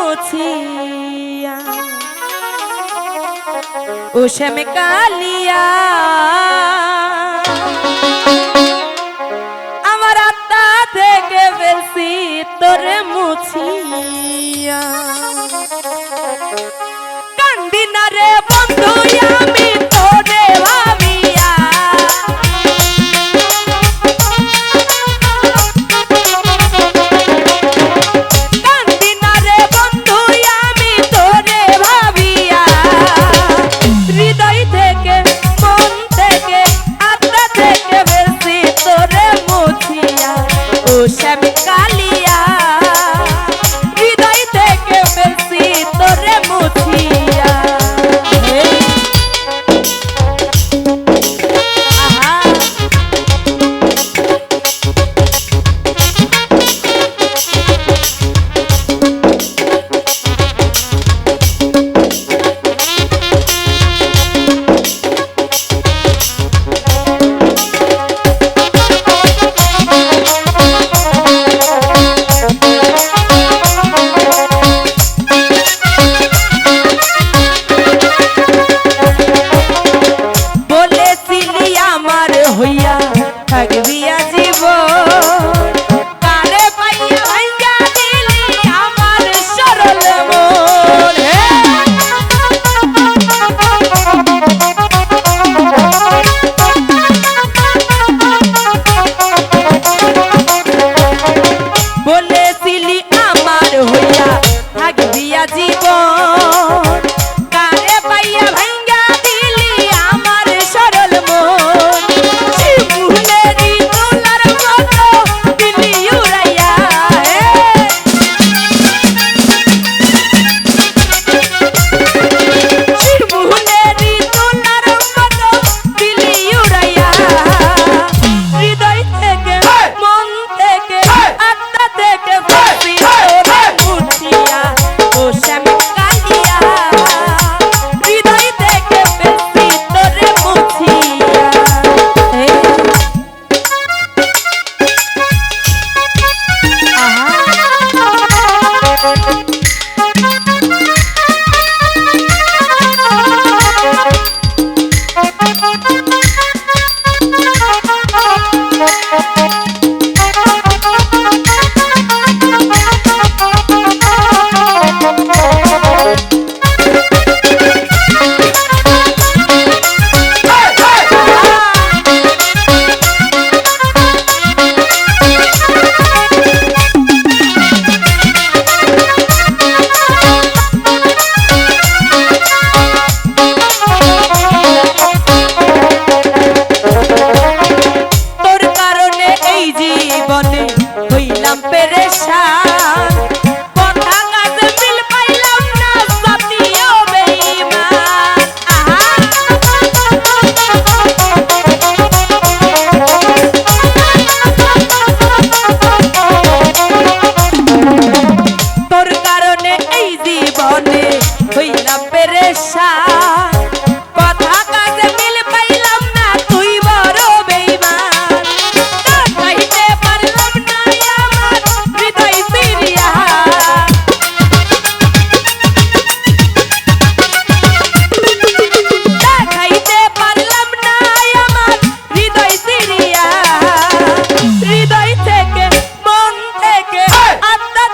মুছিয়া ও শ্যাম কালিয়া আমার আত্মা থেকে বেশি তোরে মুছিয়া কান্দি না রে বন্ধু আমি তোরে ভাবিয়া কান্দি না রে বন্ধু আমি তোরে ভাবিয়া হৃদয় থেকে মন থেকে আত্মা থেকে বেশি তোরে মুছিয়া ও শ্যাম কালিয়া হৃদয় থেকে বেশি তোরে মুছিয়া হইয়া থাকবি জীবন কারে পাইয়া ভাঙ্গা দিলি আমার সরল মন বলেছিলি আমার হইয়া থাকবি জীবন কারে পাইয়া ভাঙ্গা দিলি আমার সরল মন হইলাম পেরেশান কথা কাজে মিল পাইলাম না সাথীও বেঈমান তোর কারণে এই জীবনে হইলাম পেরেশান কথা কাজে মিল পাইলাম না তুই বড় বেঈমান দেখাইতে পারলাম না আমার হৃদয় ফিরিয়া দেখাইতে পারলাম না আমার হৃদয় ফিরিয়া হৃদয় থেকে মন থেকে আত্মা